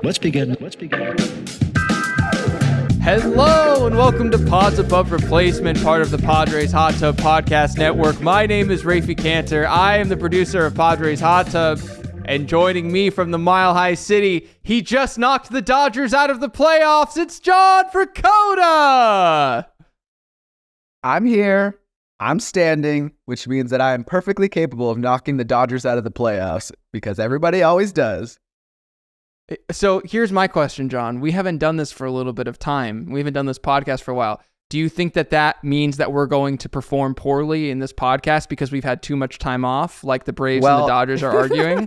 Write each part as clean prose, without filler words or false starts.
Let's begin. Hello and welcome to Pods Above Replacement, part of the Padres Hot Tub Podcast Network. My name is Raphie Cantor. I am the producer of Padres Hot Tub, and joining me from the Mile High City, he just knocked the Dodgers out of the playoffs. It's John Precoda. I'm here. I'm standing, which means that I am perfectly capable of knocking the Dodgers out of the playoffs because everybody always does. So here's my question, John. We haven't done this for a little bit of time. We haven't done this podcast for a while. Do you think that means that we're going to perform poorly in this podcast because we've had too much time off, like the Braves and the Dodgers are arguing?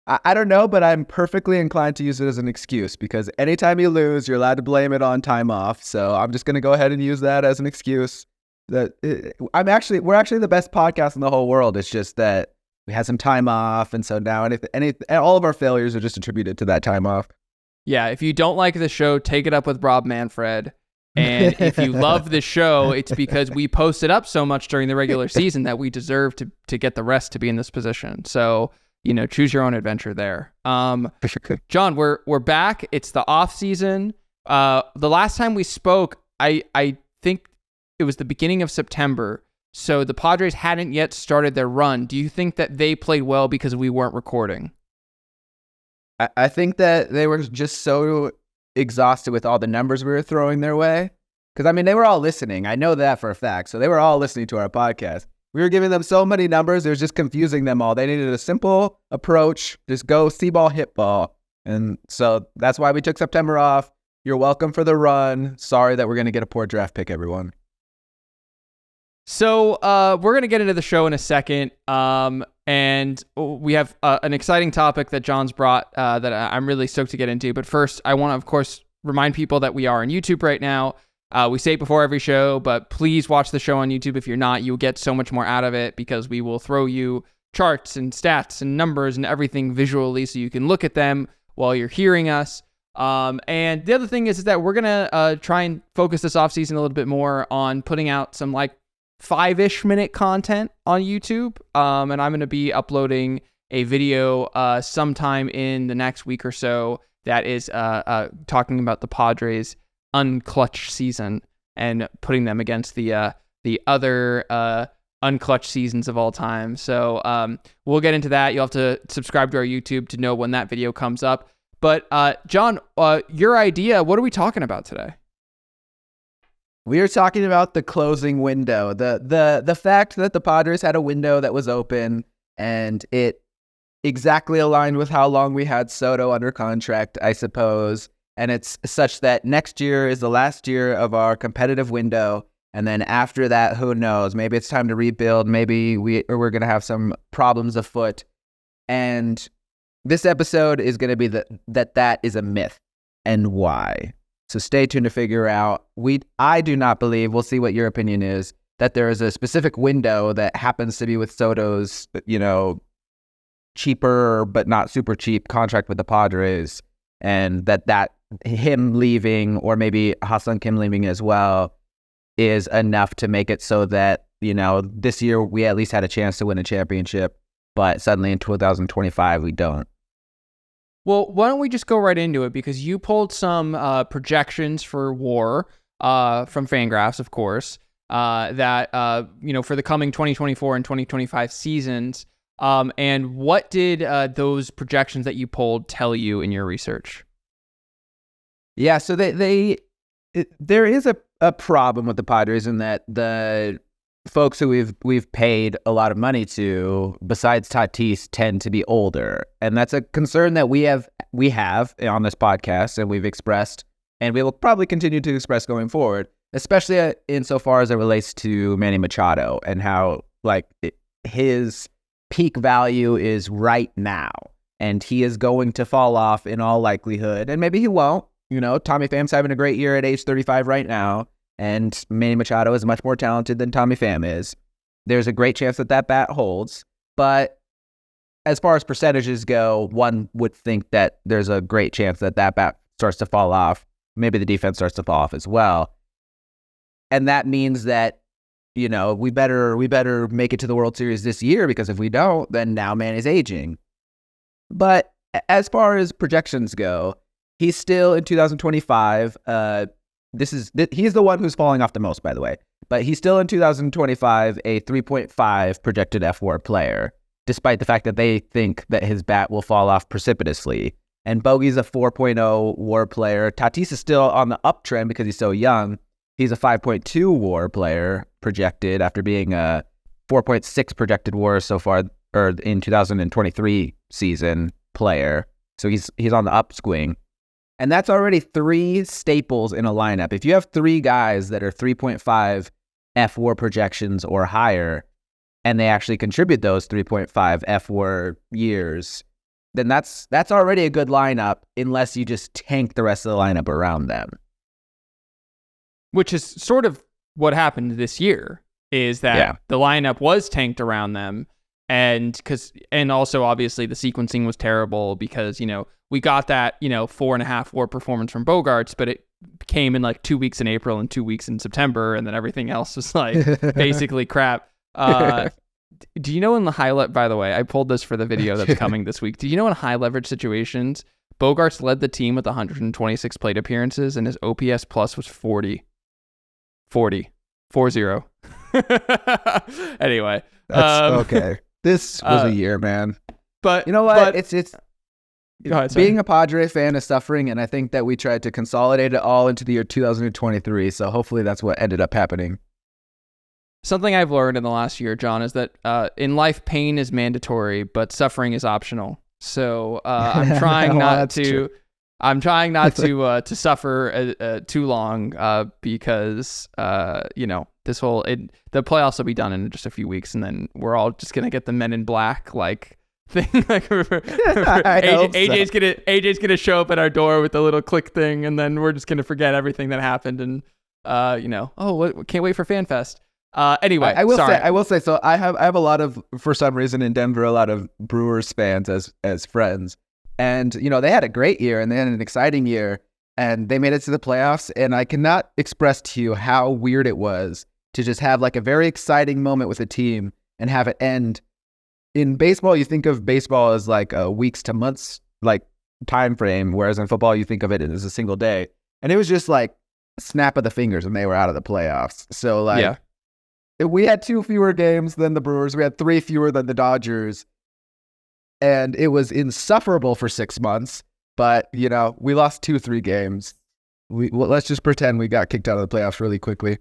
I don't know, but I'm perfectly inclined to use it as an excuse because anytime you lose, you're allowed to blame it on time off. So I'm just going to go ahead and use that as an excuse. We're actually the best podcast in the whole world. It's just that we had some time off, and so now all of our failures are just attributed to that time off. Yeah, if you don't like the show, take it up with Rob Manfred. And if you love the show, it's because we posted up so much during the regular season that we deserve to get the rest to be in this position. So, choose your own adventure there. John, we're back. It's the offseason. The last time we spoke, I think it was the beginning of September. So the Padres hadn't yet started their run. Do you think that they played well because we weren't recording? I think that they were just so exhausted with all the numbers we were throwing their way. Because, they were all listening. I know that for a fact. So they were all listening to our podcast. We were giving them so many numbers, it was just confusing them all. They needed a simple approach. Just go see ball, hit ball. And so that's why we took September off. You're welcome for the run. Sorry that we're going to get a poor draft pick, everyone. So we're going to get into the show in a second, and we have an exciting topic that John's brought that I'm really stoked to get into. But first, I want to, of course, remind people that we are on YouTube right now. We say it before every show, but please watch the show on YouTube. If you're not, you'll get so much more out of it because we will throw you charts and stats and numbers and everything visually so you can look at them while you're hearing us. And the other thing is that we're going to try and focus this offseason a little bit more on putting out some 5-ish minute content on YouTube. And I'm going to be uploading a video sometime in the next week or so that is talking about the Padres' unclutch season and putting them against the other unclutch seasons of all time. So we'll get into that. You'll have to subscribe to our YouTube to know when that video comes up. But John, your idea, what are we talking about today? We are talking about the closing window, the fact that the Padres had a window that was open and it exactly aligned with how long we had Soto under contract, I suppose. And it's such that next year is the last year of our competitive window. And then after that, who knows? Maybe it's time to rebuild. Maybe we're going to have some problems afoot. And this episode is going to be that is a myth and why. So stay tuned to figure out. I do not believe, we'll see what your opinion is, that there is a specific window that happens to be with Soto's, cheaper but not super cheap contract with the Padres, and that him leaving, or maybe Ha-Seong Kim leaving as well, is enough to make it so that, this year we at least had a chance to win a championship, but suddenly in 2025 we don't. Well, why don't we just go right into it? Because you pulled some projections for WAR from Fangraphs, of course, that for the coming 2024 and 2025 seasons. And what did those projections that you pulled tell you in your research? Yeah, so there is a problem with the Padres in that the folks who we've paid a lot of money to, besides Tatis, tend to be older, and that's a concern that we have on this podcast, and we've expressed, and we will probably continue to express going forward, especially insofar as it relates to Manny Machado and how his peak value is right now, and he is going to fall off in all likelihood, and maybe he won't. Tommy Pham's having a great year at age 35 right now. And Manny Machado is much more talented than Tommy Pham is. There's a great chance that bat holds. But as far as percentages go, one would think that there's a great chance that bat starts to fall off. Maybe the defense starts to fall off as well. And that means that, we better make it to the World Series this year, because if we don't, then now Manny's aging. But as far as projections go, he's still in 2025. He's the one who's falling off the most, by the way. But he's still in 2025 a 3.5 projected F-WAR player, despite the fact that they think that his bat will fall off precipitously. And Bogey's a 4.0 WAR player. Tatis is still on the uptrend because he's so young. He's a 5.2 WAR player projected after being a 4.6 projected WAR so far, or in 2023 season player. So he's on the upswing. And that's already 3 staples in a lineup. If you have 3 guys that are 3.5 F-WAR projections or higher, and they actually contribute those 3.5 F-WAR years, then that's already a good lineup, unless you just tank the rest of the lineup around them. Which is sort of what happened this year, is that the lineup was tanked around them. And also obviously the sequencing was terrible because, we got that, 4.5 WAR performance from Bogaerts, but it came in like 2 weeks in April and 2 weeks in September. And then everything else was like basically crap. Do you know in the by the way, I pulled this for the video that's coming this week. Do you know in high leverage situations, Bogaerts led the team with 126 plate appearances and his OPS plus was 40. 40. Anyway. That's okay. This was a year, man. But you know what? But, it's go ahead, being a Padre fan is suffering, and I think that we tried to consolidate it all into the year 2023. So hopefully that's what ended up happening. Something I've learned in the last year, John, is that in life, pain is mandatory, but suffering is optional. So I'm trying not to. True. I'm trying not to suffer too long because this whole the playoffs will be done in just a few weeks, and then we're all just gonna get the Men in Black thing. AJ's gonna show up at our door with a little click thing, and then we're just gonna forget everything that happened, and can't wait for FanFest. Anyway, I will say. So I have a lot of, for some reason in Denver, a lot of Brewers fans as friends. And, they had a great year and they had an exciting year and they made it to the playoffs. And I cannot express to you how weird it was to just have like a very exciting moment with a team and have it end. In baseball, you think of baseball as like a weeks to months like time frame, whereas in football, you think of it as a single day. And it was just like snap of the fingers and they were out of the playoffs. So we had 2 fewer games than the Brewers. We had 3 fewer than the Dodgers. And it was insufferable for 6 months, but we lost 2-3 games. Let's just pretend we got kicked out of the playoffs really quickly.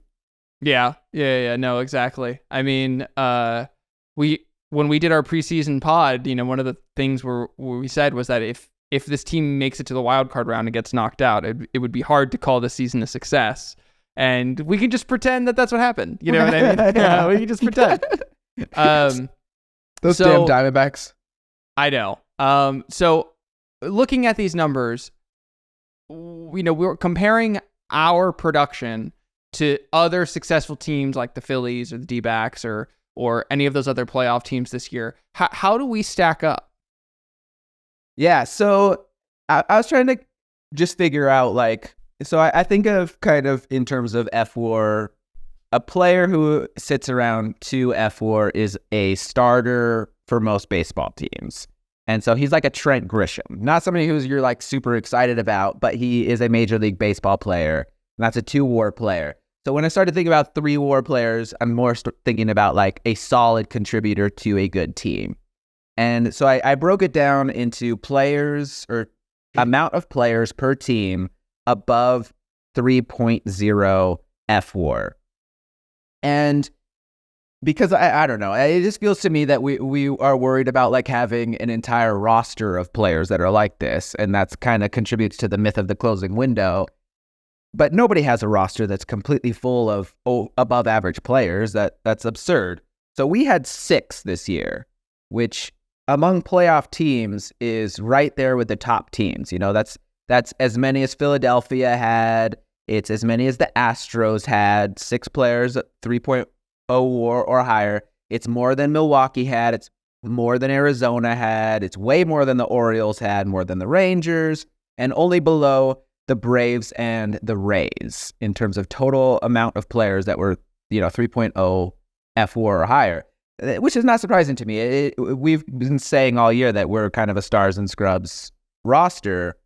Yeah. No, exactly. I mean, when we did our preseason pod, one of the things we said was that if this team makes it to the wild card round and gets knocked out, it would be hard to call this season a success. And we can just pretend that that's what happened. You know what I mean? Yeah, we can just pretend. Those damn Diamondbacks. I know. So looking at these numbers, we're comparing our production to other successful teams like the Phillies or the D-backs or any of those other playoff teams this year. How do we stack up? Yeah, so I was trying to just figure out so I think of kind of in terms of F-WAR, a player who sits around 2 F-WAR is a starter for most baseball teams. And so he's like a Trent Grisham, not somebody you're like super excited about, but he is a Major League Baseball player. And that's a 2 WAR player. So when I started thinking about 3 WAR players, I'm more thinking about like a solid contributor to a good team. And so I broke it down into players or amount of players per team above 3.0 F-WAR. And because I don't know, it just feels to me that we are worried about like having an entire roster of players that are like this, and that's kind of contributes to the myth of the closing window. But nobody has a roster that's completely full of above average players. That's absurd. So we had 6 this year, which among playoff teams is right there with the top teams. That's as many as Philadelphia had. It's as many as the Astros had. 6 players at 3.0 WAR or higher. It's more than Milwaukee had. It's more than Arizona had. It's way more than the Orioles had, more than the Rangers, and only below the Braves and the Rays in terms of total amount of players that were, 3.0 F4 or higher, which is not surprising to me. We've been saying all year that we're kind of a stars and scrubs roster.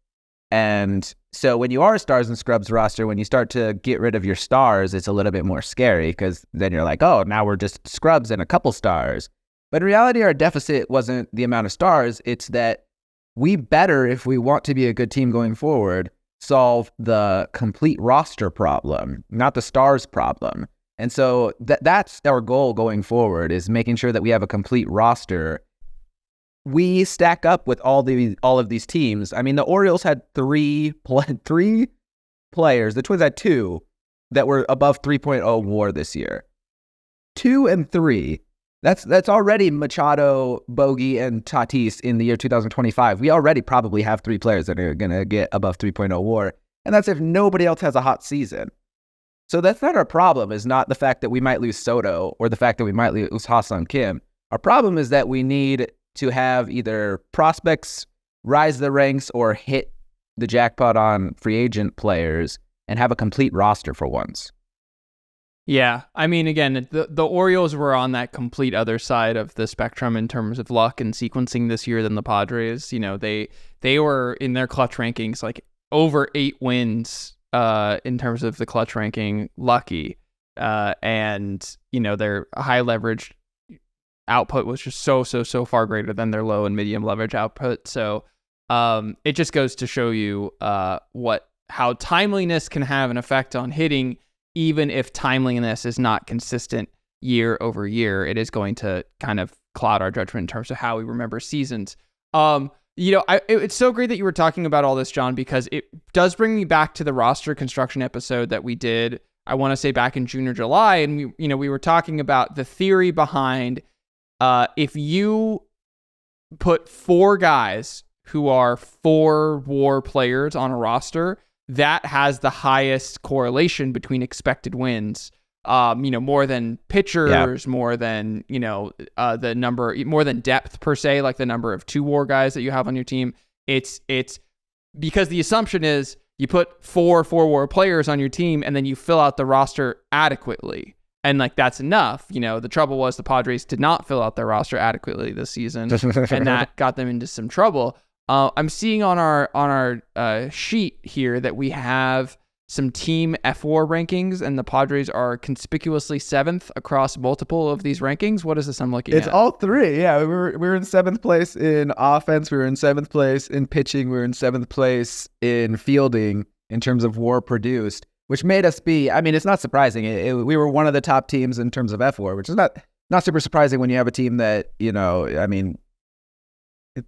And so when you are a stars and scrubs roster, when you start to get rid of your stars, it's a little bit more scary because then you're like, oh, now we're just scrubs and a couple stars. But in reality, our deficit wasn't the amount of stars. It's that we better, if we want to be a good team going forward, solve the complete roster problem, not the stars problem. And so that's our goal going forward, is making sure that we have a complete roster. We stack up with all of these teams. I mean, the Orioles had three players. The Twins had two that were above 3.0 WAR this year. 2 and 3. That's already Machado, Bogey, and Tatis in the year 2025. We already probably have 3 players that are going to get above 3.0 WAR, and that's if nobody else has a hot season. So that's not our problem, is not the fact that we might lose Soto or the fact that we might lose Ha-Seong Kim. Our problem is that we need to have either prospects rise the ranks or hit the jackpot on free agent players and have a complete roster for once. Yeah, I mean, again, the Orioles were on that complete other side of the spectrum in terms of luck and sequencing this year than the Padres. They were in their clutch rankings like over 8 wins in terms of the clutch ranking, lucky, and their high leverage output was just so far greater than their low and medium leverage output. So it just goes to show you how timeliness can have an effect on hitting. Even if timeliness is not consistent year over year, it is going to kind of cloud our judgment in terms of how we remember seasons. It's so great that you were talking about all this, John, because it does bring me back to the roster construction episode that we did, I want to say back in June or July. And we were talking about the theory behind if you put 4 guys who are 4 WAR players on a roster, that has the highest correlation between expected wins. More than pitchers, more than, the number, more than depth per se, like the number of 2 WAR guys that you have on your team. It's because the assumption is you put 4 WAR players on your team and then you fill out the roster adequately. And like, that's enough. The trouble was the Padres did not fill out their roster adequately this season, and that got them into some trouble. I'm seeing on our sheet here that we have some team F4 rankings, and the Padres are conspicuously 7th across multiple of these rankings. What is this I'm looking at? It's all 3. Yeah, we were in 7th place in offense. We were in 7th place in pitching. We were in 7th place in fielding in terms of WAR produced, which made us be, I mean, it's not surprising. We were one of the top teams in terms of F4, which is not super surprising when you have a team that,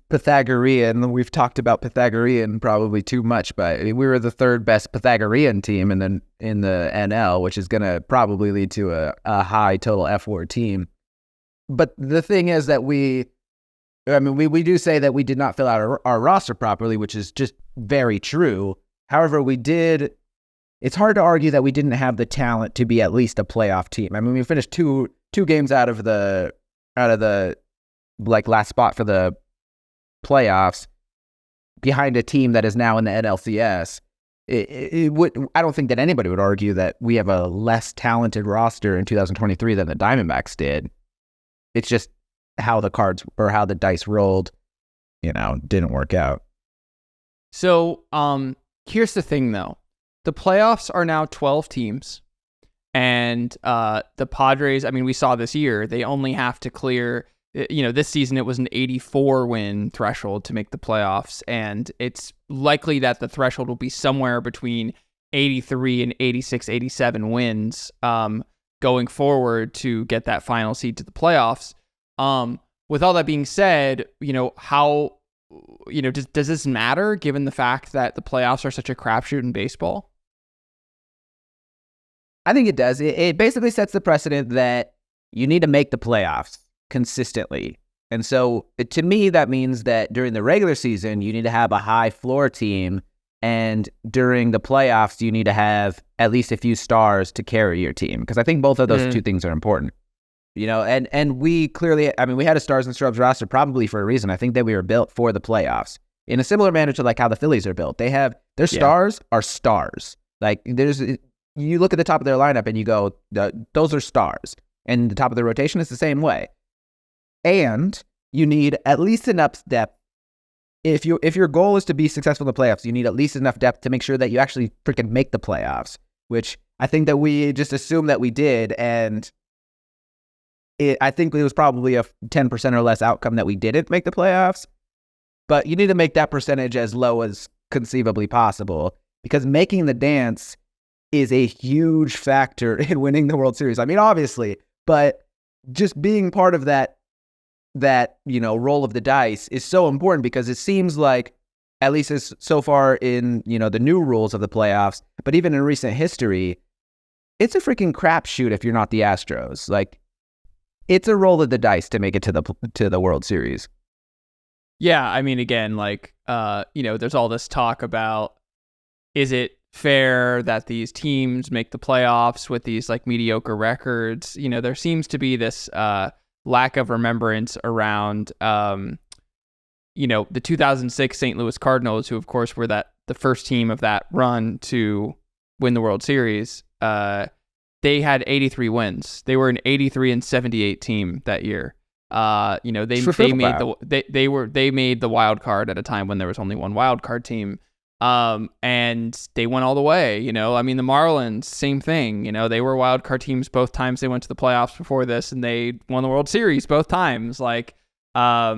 Pythagorean. We've talked about Pythagorean probably too much, but we were the 3rd best Pythagorean team in the NL, which is going to probably lead to a high total F4 team. But the thing is that we do say that we did not fill out our roster properly, which is just very true. However, it's hard to argue that we didn't have the talent to be at least a playoff team. I mean, we finished two games out of the like last spot for the playoffs behind a team that is now in the NLCS. I don't think that anybody would argue that we have a less talented roster in 2023 than the Diamondbacks did. It's just how the cards or how the dice rolled, didn't work out. So, here's the thing though. The playoffs are now 12 teams, and the Padres, I mean, we saw this year, they only have to clear, this season it was an 84 win threshold to make the playoffs, and it's likely that the threshold will be somewhere between 83 and 86, 87 wins going forward to get that final seed to the playoffs. With all that being said, how, does this matter given the fact that the playoffs are such a crapshoot in baseball? I think it does. It basically sets the precedent that you need to make the playoffs consistently. And so to me, that means that during the regular season, you need to have a high floor team. And during the playoffs, you need to have at least a few stars to carry your team. Because I think both of those 2 things are important. and we clearly, I mean, we had a stars and scrubs roster probably for a reason. I think that we were built for the playoffs in a similar manner to like how the Phillies are built. They have their stars are stars. Like you look at the top of their lineup and you go, those are stars. And the top of the rotation is the same way. And you need at least enough depth. If your goal is to be successful in the playoffs, you need at least enough depth to make sure that you actually freaking make the playoffs, which I think that we just assumed that we did. And I think it was probably a 10% or less outcome that we didn't make the playoffs. But you need to make that percentage as low as conceivably possible, because making the dance is a huge factor in winning the World Series. I mean, obviously, but just being part of that roll of the dice is so important, because it seems like, at least as so far in, the new rules of the playoffs, but even in recent history, it's a freaking crapshoot if you're not the Astros. Like, it's a roll of the dice to make it to the World Series. Yeah, I mean, again, like, there's all this talk about, is it fair that these teams make the playoffs with these like mediocre records? There seems to be this lack of remembrance around, the 2006 St. Louis Cardinals, who of course were the first team of that run to win the World Series. They had 83 wins. They were an 83-78 team that year. They made the wild card at a time when there was only one wild card team. And they went all the way, I mean, the Marlins, same thing, they were wild card teams both times they went to the playoffs before this, and they won the World Series both times. Like, anyway,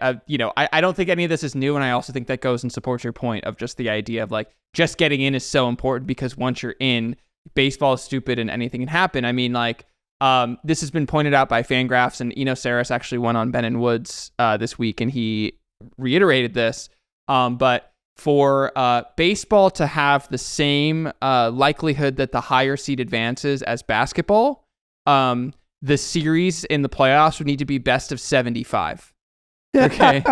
I don't think any of this is new. And I also think that goes and supports your point of just the idea of like, just getting in is so important, because once you're in, baseball is stupid and anything can happen. I mean, like, this has been pointed out by Fangraphs, and Eno Saris actually went on Ben and Woods this week, and he reiterated this. But for baseball to have the same likelihood that the higher seed advances as basketball, the series in the playoffs would need to be best of 75. Okay.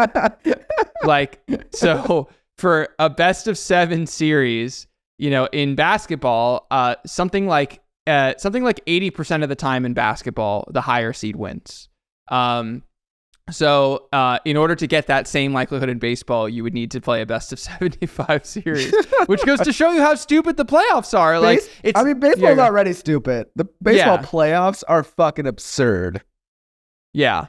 Like, so for a best of 7 series, in basketball, something like 80% of the time in basketball, the higher seed wins. So in order to get that same likelihood in baseball, you would need to play a best of 75 series, which goes to show you how stupid the playoffs are. Like, baseball's already stupid. The baseball playoffs are fucking absurd. Yeah.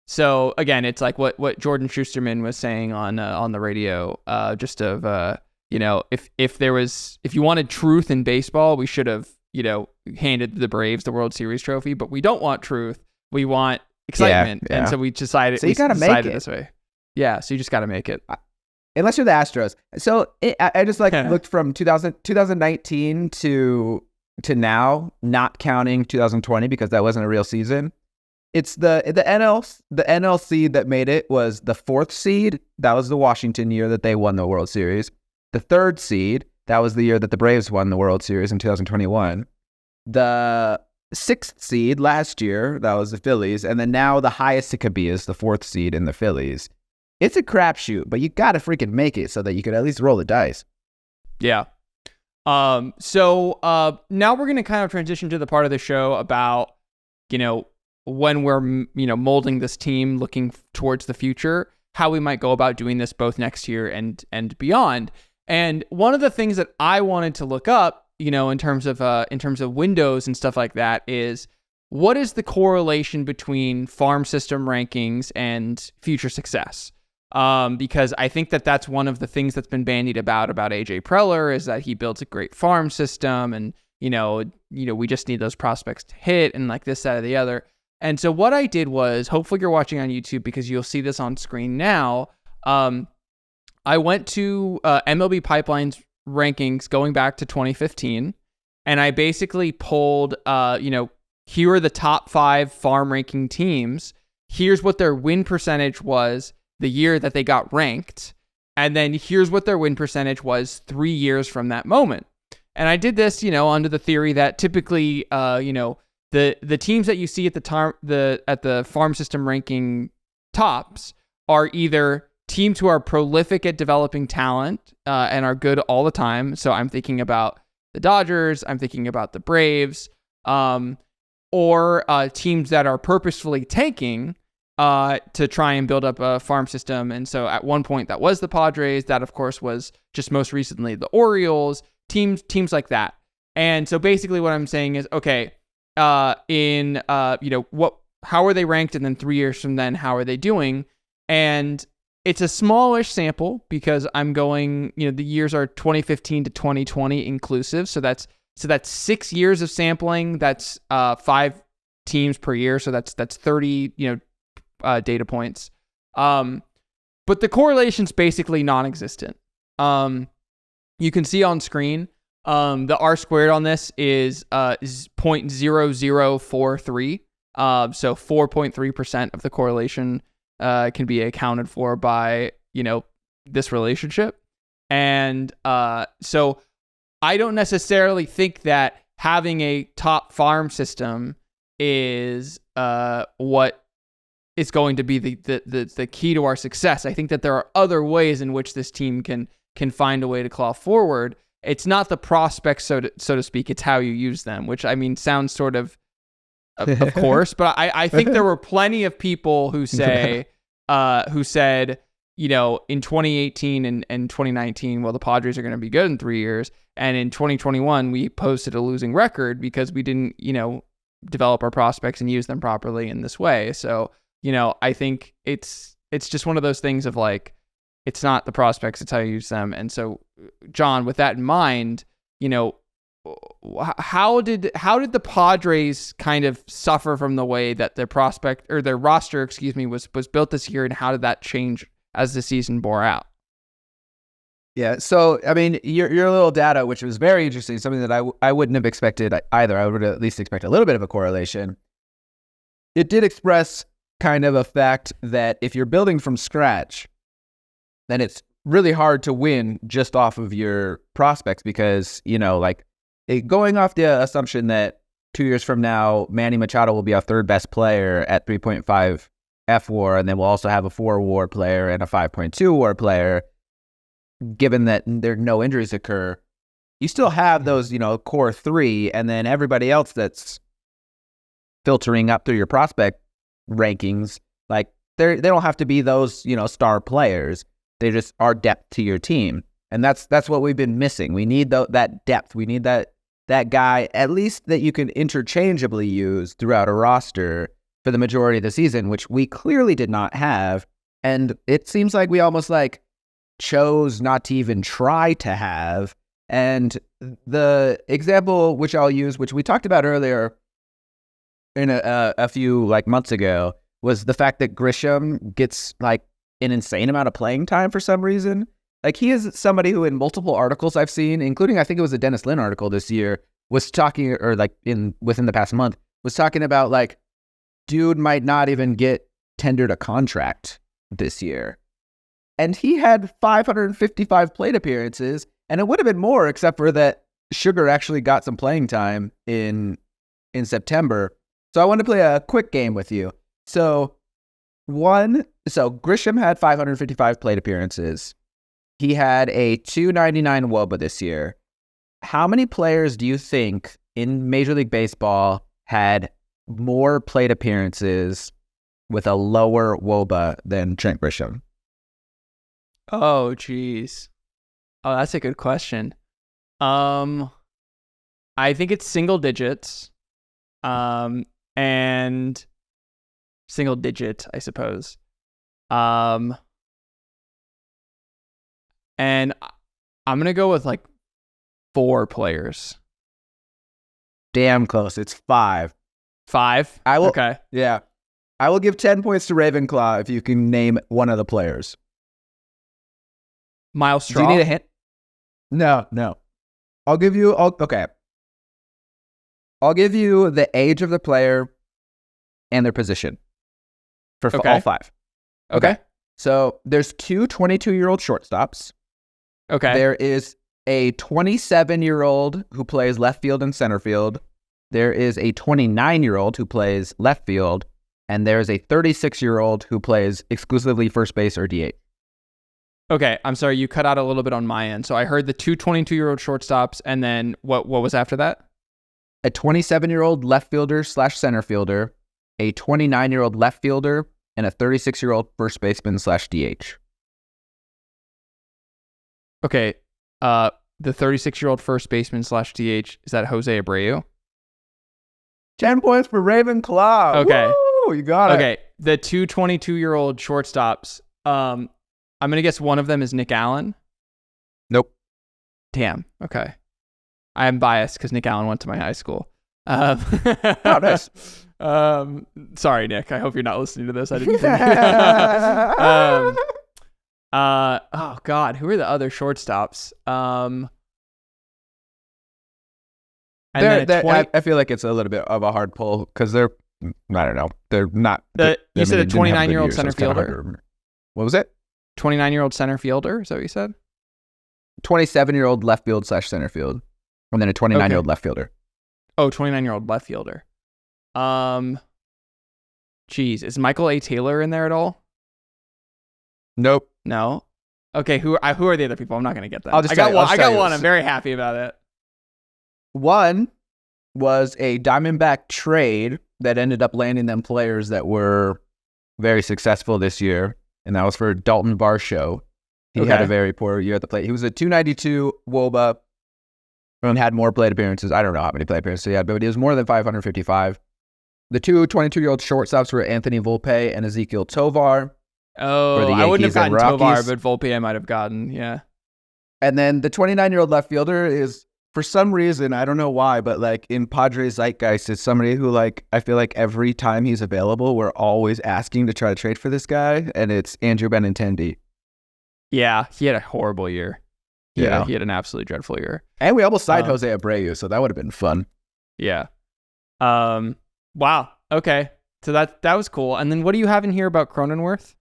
So again, it's like what Jordan Schusterman was saying on the radio, just of if you wanted truth in baseball, we should have handed the Braves the World Series trophy, but we don't want truth. We want excitement. Yeah. And so we decided, so you gotta make it this way. Yeah. So you just got to make it. Unless you're the Astros. So I just looked from 2019 to now, not counting 2020 because that wasn't a real season. It's the NL seed that made it was the 4th seed. That was the Washington year that they won the World Series. The 3rd seed, that was the year that the Braves won the World Series in 2021. The 6th seed last year, that was the Phillies. And then now the highest it could be is the 4th seed in the Phillies. It's a crapshoot, but you got to freaking make it so that you could at least roll the dice. Yeah. So now we're going to kind of transition to the part of the show about, when we're, molding this team, looking towards the future, how we might go about doing this both next year and beyond. And one of the things that I wanted to look up, in terms of windows and stuff like that, is what is the correlation between farm system rankings and future success? Because I think that that's one of the things that's been bandied about AJ Preller, is that he builds a great farm system, and we just need those prospects to hit, and like this, that, or the other. And so what I did was, hopefully you're watching on YouTube because you'll see this on screen now. I went to MLB Pipeline's rankings going back to 2015, and I basically pulled, here are the top 5 farm ranking teams. Here's what their win percentage was the year that they got ranked, and then here's what their win percentage was 3 years from that moment. And I did this, under the theory that typically, the teams that you see at the farm system ranking tops are either teams who are prolific at developing talent and are good all the time. So I'm thinking about the Dodgers, I'm thinking about the Braves, or teams that are purposefully tanking to try and build up a farm system. And so at one point that was the Padres. That of course was just most recently the Orioles, teams like that. And so basically what I'm saying is, okay, how are they ranked? And then 3 years from then, how are they doing? And it's a smallish sample because I'm going, the years are 2015 to 2020 inclusive. So that's 6 years of sampling. That's 5 teams per year. So that's 30, data points. But the correlation's basically non-existent. You can see on screen, the R squared on this is 0.0043. So 4.3% of the correlation can be accounted for by, this relationship. And so I don't necessarily think that having a top farm system is what is going to be the key to our success. I think that there are other ways in which this team can find a way to claw forward. It's not the prospects, so to speak. It's how you use them, which I mean sounds sort of course, but I think there were plenty of people who said, in 2018 and 2019, well, the Padres are going to be good in 3 years. And in 2021, we posted a losing record because we didn't, develop our prospects and use them properly in this way. So, I think it's just one of those things of like, it's not the prospects, it's how you use them. And so, John, with that in mind, how did the Padres kind of suffer from the way that their roster, was built this year, and how did that change as the season bore out? Yeah, so I mean, your little data, which was very interesting, something that I wouldn't have expected either. I would at least expect a little bit of a correlation. It did express kind of a fact that if you're building from scratch, then it's really hard to win just off of your prospects because, going off the assumption that 2 years from now, Manny Machado will be our third best player at 3.5 F-WAR, and then we'll also have a 4 WAR player and a 5.2 WAR player, given that there no injuries occur, you still have those, core 3, and then everybody else that's filtering up through your prospect rankings, like they don't have to be those, star players. They just are depth to your team. And that's what we've been missing. We need that depth. We need that guy, at least that you can interchangeably use throughout a roster for the majority of the season, which we clearly did not have. And it seems like we almost chose not to even try to have. And the example which I'll use, which we talked about earlier in a few months ago, was the fact that Grisham gets an insane amount of playing time for some reason. He is somebody who in multiple articles I've seen, including I think it was a Dennis Lin article this year, was talking, or within the past month, was talking about dude might not even get tendered a contract this year. And he had 555 plate appearances, and it would have been more except for that Sugar actually got some playing time in September. So I want to play a quick game with you. So Grisham had 555 plate appearances. He had a 299 WOBA this year. How many players do you think in Major League Baseball had more plate appearances with a lower WOBA than Trent Grisham? Oh, geez. Oh, that's a good question. I think it's single digits. And single digit, I suppose. And I'm going to go with 4 players. Damn close. It's 5. 5? I will. Okay. Yeah. I will give 10 points to Ravenclaw if you can name one of the players. Miles Straw? Do you need a hint? No. I'll give you the age of the player and their position for all 5. Okay. So there's 2 22-year-old shortstops. Okay. There is a 27-year-old who plays left field and center field. There is a 29-year-old who plays left field. And there's a 36-year-old who plays exclusively first base or DH. Okay, I'm sorry, you cut out a little bit on my end. So I heard the 2 22-year-old shortstops, and then what was after that? a 27-year-old left fielder / center fielder, a 29-year-old left fielder, and a 36-year-old first baseman / DH. Okay. The 36-year-old first baseman / DH, is that Jose Abreu? 10 points for Ravenclaw. Okay. Woo, you got it. Okay. The two 22-year-old shortstops. I'm going to guess one of them is Nick Allen. Nope. Damn. Okay. I am biased because Nick Allen went to my high school. Oh, nice. Sorry, Nick. I hope you're not listening to this. I didn't. Oh God, who are the other shortstops? I feel like it's a little bit of a hard pull because they're, I don't know, they're not. You said a 29-year-old center fielder. What was it? 29-year-old center fielder. Is that what you said? 27-year-old left field / center field, and then a 29-year-old left fielder. Oh, 29-year-old left fielder. Geez, is Michael A. Taylor in there at all? Nope. No. Okay, who are the other people? I'm not gonna get them. I got one. I'm very happy about it. One was a Diamondback trade that ended up landing them players that were very successful this year, and that was for Dalton Varsho. He had a very poor year at the plate. He was a 292 WOBA and had more plate appearances. I don't know how many plate appearances he had, but it was more than 555. The two 22-year-old shortstops were Anthony Volpe and Ezekiel Tovar. Oh, I wouldn't have gotten Tovar, but Volpe I might have gotten, yeah. And then the 29-year-old left fielder is, for some reason, I don't know why, but like in Padres zeitgeist, is somebody who like, I feel like every time he's available, we're always asking to try to trade for this guy, and it's Andrew Benintendi. Yeah, he had a horrible year. He had an absolutely dreadful year. And we almost signed Jose Abreu, so that would have been fun. Yeah. Wow. Okay. So that was cool. And then what do you have in here about Cronenworth?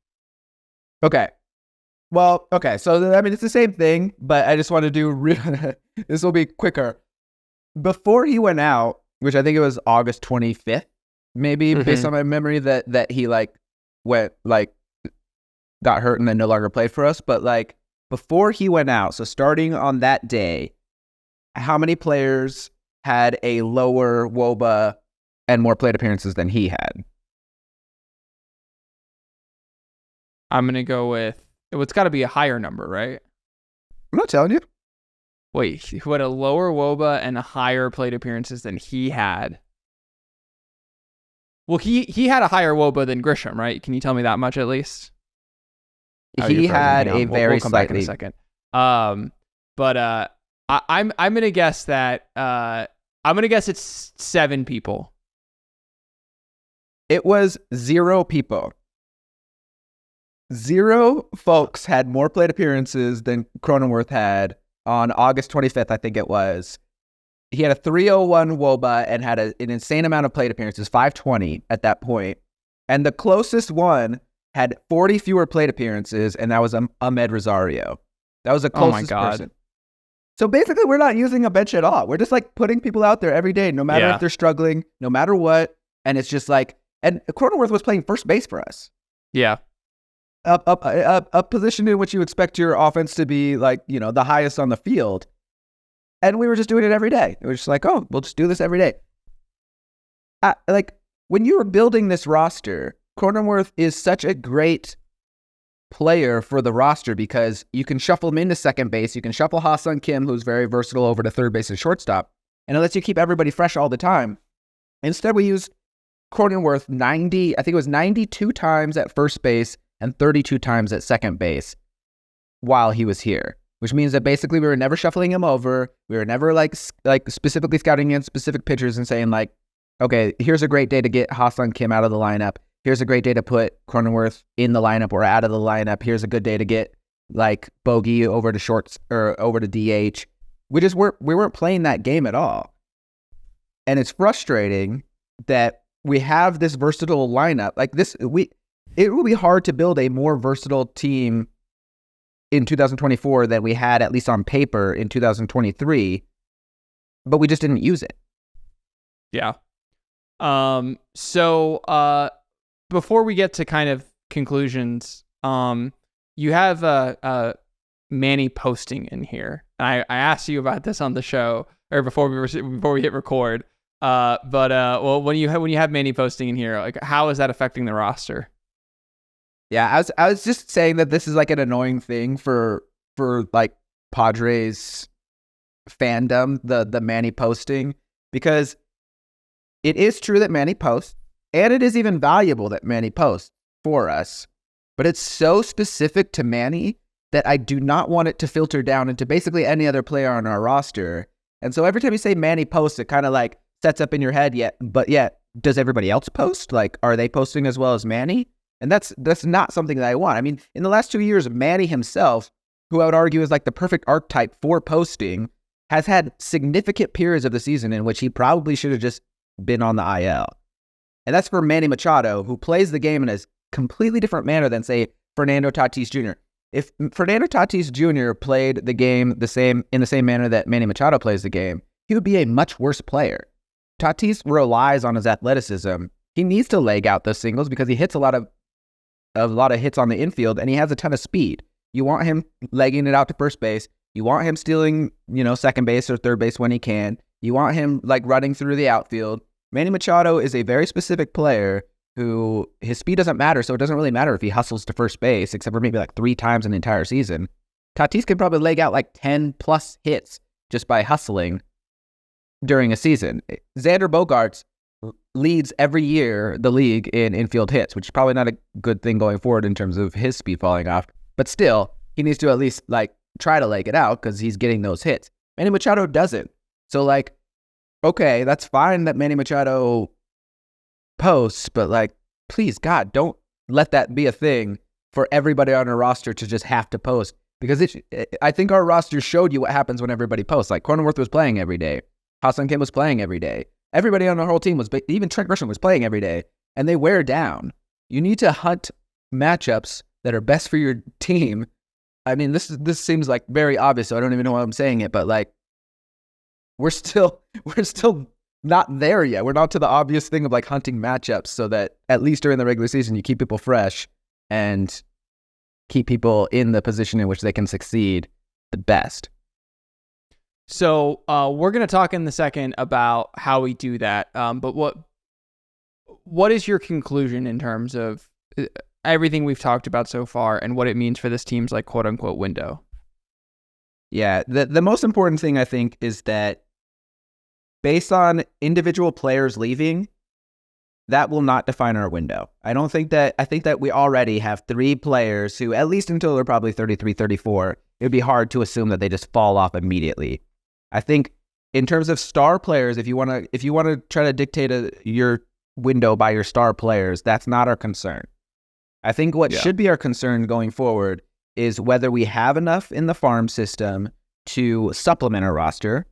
Okay. Well, okay. So, I mean, it's the same thing, but I just want to do, this will be quicker. Before he went out, which I think it was August 25th, maybe, based on my memory, that he like went, like, got hurt and then no longer played for us. But like before he went out, so starting on that day, how many players had a lower WOBA and more plate appearances than he had? I'm going to go with, it's got to be a higher number, right? I'm not telling you. Wait, who had a lower WOBA and a higher plate appearances than he had? Well, he had a higher WOBA than Grisham, right? Can you tell me that much at least? He had a very we'll come back in a second. I'm gonna guess that it's 7 people. It was 0 people. 0 folks had more plate appearances than Cronenworth had on August 25th, I think it was. He had a 301 WOBA and had an insane amount of plate appearances, 520 at that point. And the closest one had 40 fewer plate appearances, and that was Ahmed Rosario. That was the closest person. So basically, we're not using a bench at all. We're just like putting people out there every day, no matter if they're struggling, no matter what. And it's just like, and Cronenworth was playing first base for us. Yeah. A position in which you expect your offense to be like, you know, the highest on the field. And we were just doing it every day. It was just like, oh, we'll just do this every day. Like when you were building this roster, Cronenworth is such a great player for the roster because you can shuffle him into second base. You can shuffle Ha-Seong Kim, who's very versatile, over to third base and shortstop. And it lets you keep everybody fresh all the time. Instead, we used Cronenworth 92 times at first base and 32 times at second base while he was here, which means that basically we were never shuffling him over. We were never like specifically scouting in specific pitchers and saying like, okay, here's a great day to get Ha-Seong Kim out of the lineup. Here's a great day to put Cronenworth in the lineup or out of the lineup. Here's a good day to get like Bogey over to shorts or over to DH. We weren't playing that game at all. And it's frustrating that we have this versatile lineup. Like this, it will be hard to build a more versatile team in 2024 than we had, at least on paper, in 2023, but we just didn't use it. Yeah. So before we get to kind of conclusions, you have Manny posting in here. I asked you about this on the show, or before we hit record. Well, when you have Manny posting in here, like, how is that affecting the roster? Yeah, I was just saying that this is like an annoying thing for like Padres fandom, the Manny posting, because it is true that Manny posts, and it is even valuable that Manny posts for us, but it's so specific to Manny that I do not want it to filter down into basically any other player on our roster. And so every time you say Manny posts, it kind of like sets up in your head, does everybody else post? Like, are they posting as well as Manny? And that's not something that I want. I mean, in the last 2 years, Manny himself, who I would argue is like the perfect archetype for posting, has had significant periods of the season in which he probably should have just been on the IL. And that's for Manny Machado, who plays the game in a completely different manner than, say, Fernando Tatis Jr. If Fernando Tatis Jr. played the game in the same manner that Manny Machado plays the game, he would be a much worse player. Tatis relies on his athleticism. He needs to leg out those singles because he hits a lot of hits on the infield, and he has a ton of speed. You want him legging it out to first base. You want him stealing, second base or third base when he can. You want him like running through the outfield. Manny Machado is a very specific player who his speed doesn't matter, so it doesn't really matter if he hustles to first base, except for maybe like 3 times in the entire season. Tatis can probably leg out like 10 plus hits just by hustling during a season. Xander Bogaerts leads every year the league in infield hits, which is probably not a good thing going forward in terms of his speed falling off. But still, he needs to at least like try to leg it out because he's getting those hits. Manny Machado doesn't. So like, okay, that's fine that Manny Machado posts, but like, please, God, don't let that be a thing for everybody on our roster to just have to post. Because I think our roster showed you what happens when everybody posts. Like, Cronenworth was playing every day. Ha-Seong Kim was playing every day. Everybody on our whole team even Trent Grisham was playing every day, and they wear down. You need to hunt matchups that are best for your team. I mean, this seems like very obvious, so I don't even know why I'm saying it, but like, we're still not there yet. We're not to the obvious thing of like hunting matchups so that at least during the regular season, you keep people fresh and keep people in the position in which they can succeed the best. So we're going to talk in the second about how we do that. But what is your conclusion in terms of everything we've talked about so far and what it means for this team's like quote unquote window? Yeah, the most important thing I think is that based on individual players leaving, that will not define our window. I think that we already have 3 players who, at least until they're probably 33, 34, it would be hard to assume that they just fall off immediately. I think in terms of star players, if you want to try to dictate your window by your star players, that's not our concern. I think what should be our concern going forward is whether we have enough in the farm system to supplement our roster,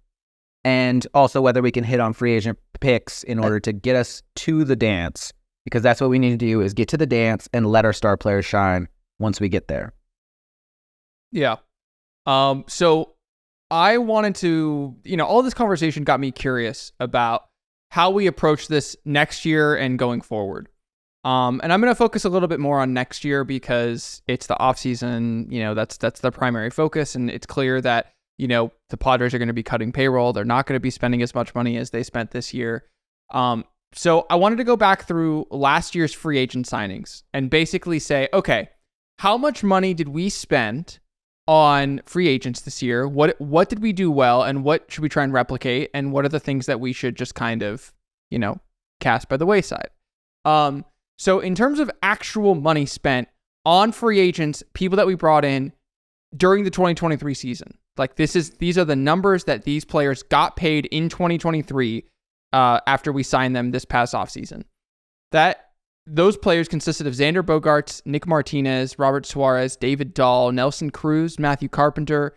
and also whether we can hit on free agent picks in order to get us to the dance, because that's what we need to do, is get to the dance and let our star players shine once we get there. Yeah. So I wanted to, all this conversation got me curious about how we approach this next year and going forward. And I'm going to focus a little bit more on next year because it's the offseason, that's the primary focus. And it's clear that, the Padres are going to be cutting payroll. They're not going to be spending as much money as they spent this year. So I wanted to go back through last year's free agent signings and basically say, okay, how much money did we spend on free agents this year? What did we do well, and what should we try and replicate? And what are the things that we should just kind of, cast by the wayside? So in terms of actual money spent on free agents, people that we brought in during the 2023 season, like these are the numbers that these players got paid in 2023 after we signed them this past offseason. Those players consisted of Xander Bogaerts, Nick Martinez, Robert Suarez, David Dahl, Nelson Cruz, Matthew Carpenter,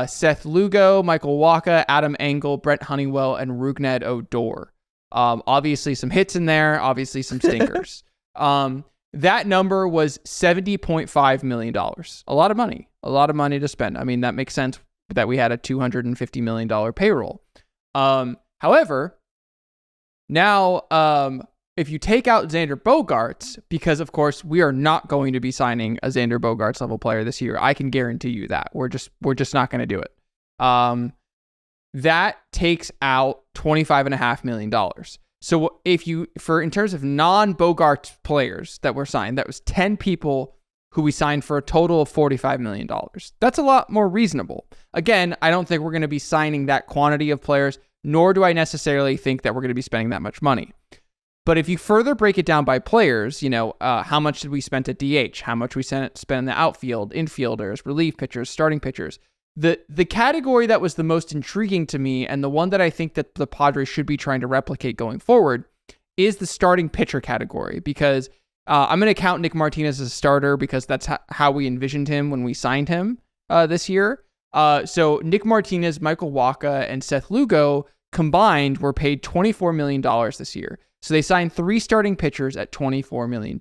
Seth Lugo, Michael Wacha, Adam Engel, Brent Honeywell, and Rougned Odor. Obviously some hits in there, obviously some stinkers. That number was $70.5 million. A lot of money to spend. I mean, that makes sense that we had a $250 million payroll. However, now, if you take out Xander Bogaerts, because of course we are not going to be signing a Xander Bogaerts level player this year, I can guarantee you that we're just not going to do it. that takes out $25.5 million. So in terms of non-Bogart players that were signed, that was 10 people who we signed for a total of $45 million. That's a lot more reasonable. Again, I don't think we're going to be signing that quantity of players, nor do I necessarily think that we're going to be spending that much money. But if you further break it down by players, how much did we spend at DH? How much we spent in the outfield, infielders, relief pitchers, starting pitchers? The category that was the most intriguing to me, and the one that I think that the Padres should be trying to replicate going forward, is the starting pitcher category, because I'm going to count Nick Martinez as a starter because that's how we envisioned him when we signed him this year. So Nick Martinez, Michael Wacha, and Seth Lugo combined were paid $24 million this year. So they signed 3 starting pitchers at $24 million.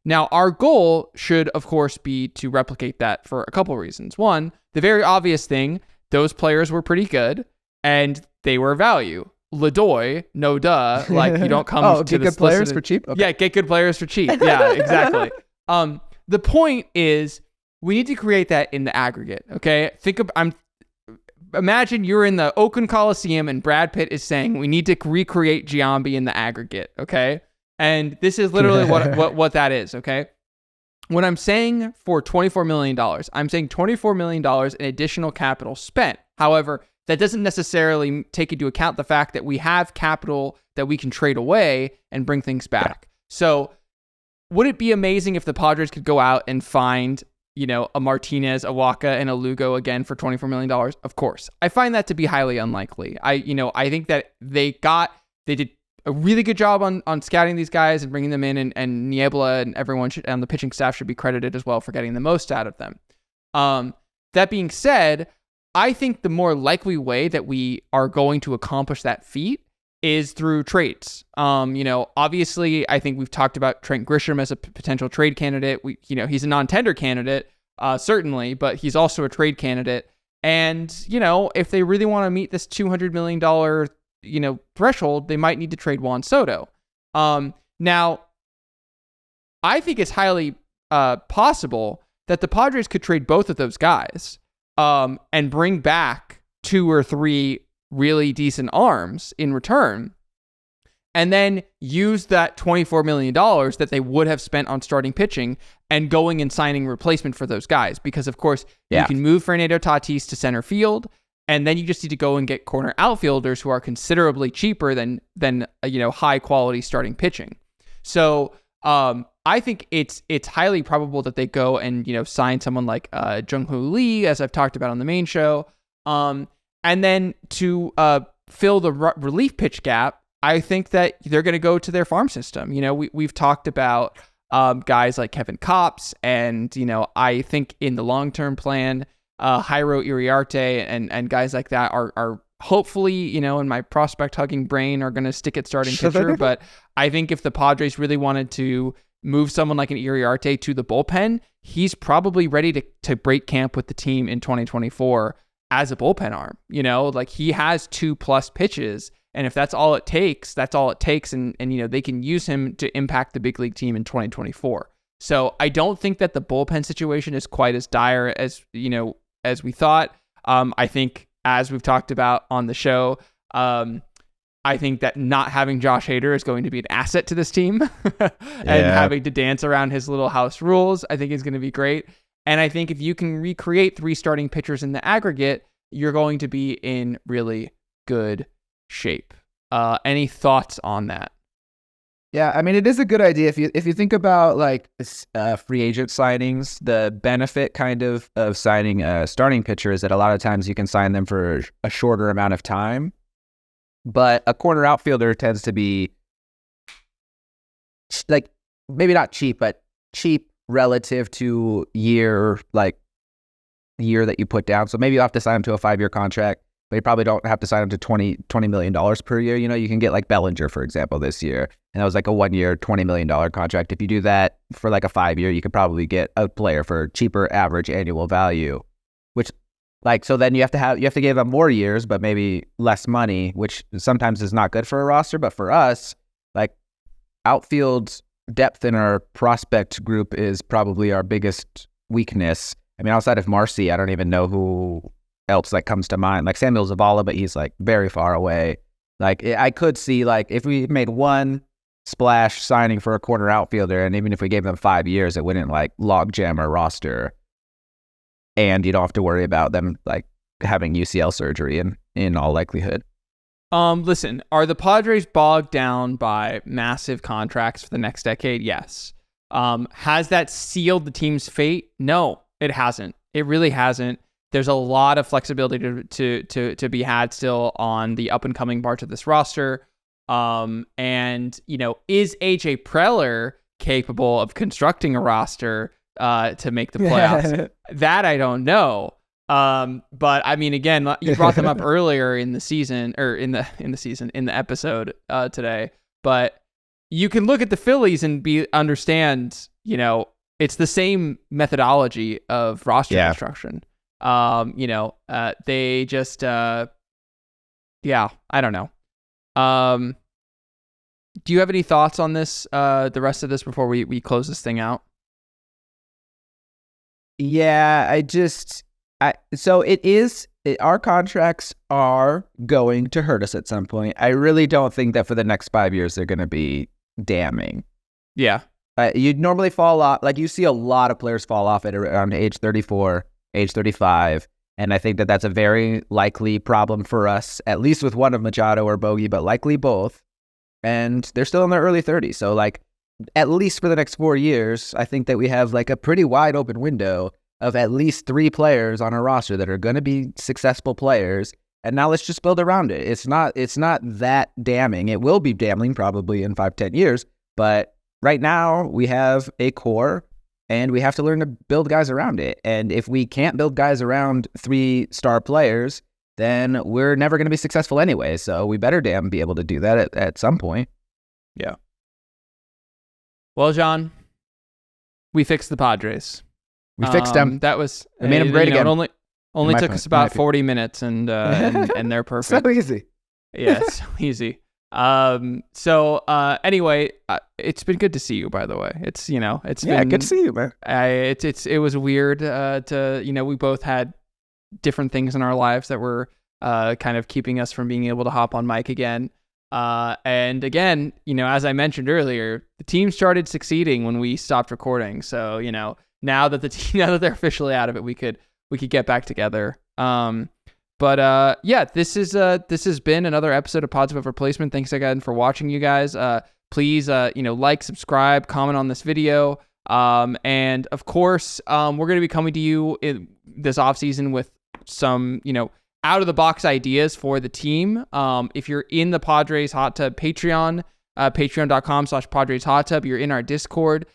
Now, our goal should, of course, be to replicate that for a couple of reasons. One, the very obvious thing, those players were pretty good, and they were value. Ladoy, no duh, like you don't come to get good players for cheap? Okay. Yeah, get good players for cheap. Yeah, exactly. The point is, we need to create that in the aggregate, okay? Imagine you're in the Oakland Coliseum and Brad Pitt is saying we need to recreate Giambi in the aggregate, okay? And this is literally what that is, okay? When I'm saying for $24 million, I'm saying $24 million in additional capital spent. However, that doesn't necessarily take into account the fact that we have capital that we can trade away and bring things back. Yeah. So would it be amazing if the Padres could go out and find, a Martinez, a Wacha, and a Lugo again for $24 million? Of course. I find that to be highly unlikely. I think that they did a really good job on scouting these guys and bringing them in, and Niebla and everyone on the pitching staff should be credited as well for getting the most out of them. That being said, I think the more likely way that we are going to accomplish that feat is through trades. Obviously, I think we've talked about Trent Grisham as a potential trade candidate. He's a non-tender candidate, certainly, but he's also a trade candidate. And, if they really want to meet this $200 million, threshold, they might need to trade Juan Soto. Now, I think it's highly possible that the Padres could trade both of those guys and bring back 2 or 3 really decent arms in return, and then use that $24 million that they would have spent on starting pitching and going and signing replacement for those guys. Because, of course, you can move Fernando Tatis to center field, and then you just need to go and get corner outfielders who are considerably cheaper than high quality starting pitching. So I think it's highly probable that they go and sign someone like Jung-Hoo Lee, as I've talked about on the main show, and then to fill the relief pitch gap, I think that they're going to go to their farm system. We've talked about guys like Kevin Kopps, and I think in the long term plan, Jairo Iriarte and guys like that are hopefully, in my prospect hugging brain, are going to stick at starting pitcher. But I think if the Padres really wanted to move someone like an Iriarte to the bullpen, he's probably ready to break camp with the team in 2024 as a bullpen arm. He has 2+ pitches, and if that's all it takes, that's all it takes. And they can use him to impact the big league team in 2024. So I don't think that the bullpen situation is quite as dire as we thought. I think, as we've talked about on the show, I think that not having Josh Hader is going to be an asset to this team, and having to dance around his little house rules, I think is going to be great. And I think if you can recreate 3 starting pitchers in the aggregate, you're going to be in really good shape. Any thoughts on that? Yeah, I mean, it is a good idea if you think about like free agent signings. The benefit kind of signing a starting pitcher is that a lot of times you can sign them for a shorter amount of time, but a corner outfielder tends to be like maybe not cheap, but cheap relative to year that you put down. So maybe you'll have to sign him to a 5-year contract, but you probably don't have to sign him to $20 million per year. You can get like Bellinger, for example, this year. And that was like a 1-year, $20 million contract. If you do that for like a 5-year, you could probably get a player for cheaper average annual value, which so then you have to give them more years, but maybe less money, which sometimes is not good for a roster. But for us, like outfield depth in our prospect group is probably our biggest weakness. I mean, outside of Marcy, I don't even know who else that comes to mind. Like Samuel Zavala, but he's like very far away. Like I could see like if we made one splash signing for a corner outfielder, and even if we gave them 5 years, it wouldn't like logjam our roster, and you don't have to worry about them like having UCL surgery in all likelihood. Listen, are the Padres bogged down by massive contracts for the next decade? Yes. Has that sealed the team's fate? No, it hasn't. It really hasn't. There's a lot of flexibility to be had still on the up and coming parts of this roster. And is AJ Preller capable of constructing a roster to make the playoffs? That I don't know. But I mean, again, you brought them up earlier in the season, or in the episode today. But you can look at the Phillies and understand, it's the same methodology of roster construction. They just, I don't know. Do you have any thoughts on this, the rest of this before we close this thing out? Yeah, our contracts are going to hurt us at some point. I really don't think that for the next 5 years they're going to be damning. Yeah. You'd normally fall off, like you see a lot of players fall off at around age 34, age 35, and I think that that's a very likely problem for us, at least with one of Machado or Bogey, but likely both. And they're still in their early 30s, so like at least for the next 4 years, I think that we have like a pretty wide open window of at least 3 players on our roster that are going to be successful players. And now let's just build around it. It's not that damning. It will be damning probably in 5-10 years, but right now we have a core and we have to learn to build guys around it. And if we can't build guys around 3-star players, then we're never going to be successful anyway. So we better damn be able to do that at some point. Yeah. Well, John, we fixed the Padres. We fixed them. That was, we made them great again. It only took us about 40 minutes, and they're perfect. So easy. Yeah, so easy. Anyway, it's been good to see you, by the way. It's been good to see you, man. It was weird we both had different things in our lives that were kind of keeping us from being able to hop on mic again. And again, as I mentioned earlier, the team started succeeding when we stopped recording. So, now that now that they're officially out of it, we could get back together. This has been another episode of Pods Above Replacement. Thanks again for watching, you guys. Please, like, subscribe, comment on this video. And of course, we're going to be coming to you in this offseason with some, out of the box ideas for the team. If you're in the Padres Hot Tub Patreon, patreon.com/Padres Hot Tub, you're in our Discord,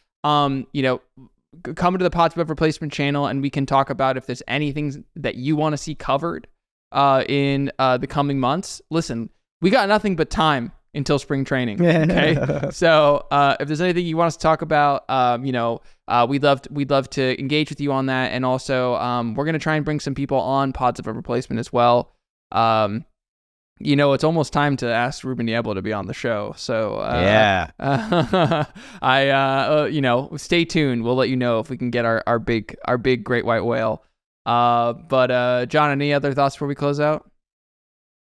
come to the Pods Above Replacement channel and we can talk about if there's anything that you want to see covered in the coming months. Listen, we got nothing but time until spring training. Okay. So if there's anything you want us to talk about, we'd love to engage with you on that. And also we're going to try and bring some people on Pods Above Replacement as well. It's almost time to ask Ruben Niebla to be on the show. So stay tuned. We'll let you know if we can get our big great white whale. But John, any other thoughts before we close out?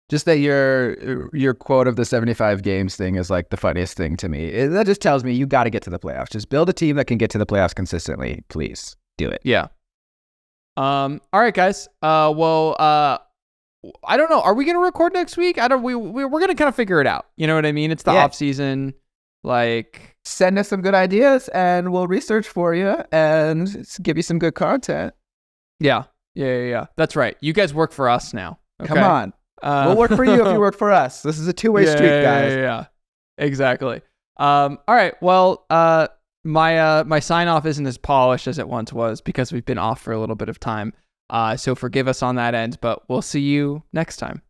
Just that your quote of the 75 games thing is like the funniest thing to me. That just tells me you got to get to the playoffs. Just build a team that can get to the playoffs consistently. Please do it. Yeah. All right, guys. I don't know. Are we going to record next week? We're going to kind of figure it out. You know what I mean? It's the off season. Like, send us some good ideas and we'll research for you and give you some good content. Yeah. That's right. You guys work for us now. Okay? Come on. We'll work for you if you work for us. This is a two-way street, guys. Yeah. Exactly. All right. Well, my sign off isn't as polished as it once was because we've been off for a little bit of time. So forgive us on that end, but we'll see you next time.